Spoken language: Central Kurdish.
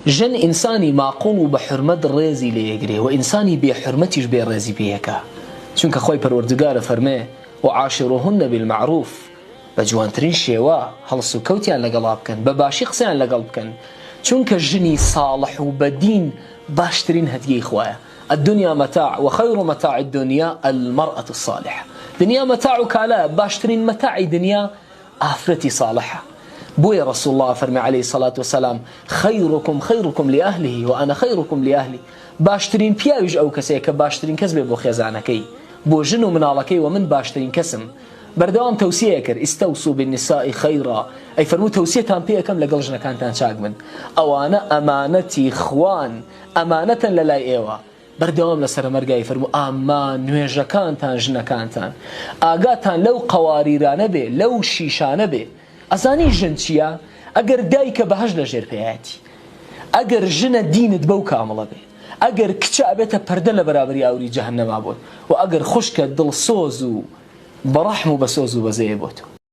ژن ئینسانی ماقوڵ و بە حورمەت ڕێزی لێ ئەگرێ و ئینسانی بێ حورمەتیش بێ ڕێزی پێیەکە، چونکە خۆی پەروەردگارە فەرمێ وعاشروهن بالمعروف، بە جوانترین شێوە هەڵس و کەوتیان لەگەڵا بکەن، بە باشی قسەیان لەگەڵ بکەن، چونکە ژنی ساڵح و بەدین باشترین هەدیەی خوایە. الدنيا متاع وخير متاع الدنيا المرأة الصالحة. دنيا متاع وكالا، باشترين متاع دنيا آفرتي صالحة. بوي رسول الله فرمي عليه الصلاة والسلام خيركم خيركم لأهله وأنا خيركم لأهلي. باشترين بياوج أو كسيك باشترين كسب بو خيزانكي بو جنو منالكي ومن باشترين كسم. بردوام توسية كر استوصوا بالنساء خيرا، أي فرمو توسية تنبيه كم لقلجنا كانتان شاق من أو أنا أمانتي خوان أمانة للاي إيوه. بردوام لسر مرقاي فرمو امان نوێژەکانتان ژنەکانتان ئاگاتان لەو قەواریرانە بێ لەو شیشانە بێ. ئەزانی ژن چییە؟ ئەگەر دایکە بەهەژ لە ژێر پێیەتی، ئەگەر ژنە دینت بەو کامڵە بێ، ئەگەر کچە ئەبێتە پەردە لە بەرابەری ئاوری جەهەنەما بۆت، و ئەگەر خوشکە دڵسۆز و بەڕەحم و بەسۆز و بەزەیە بۆت.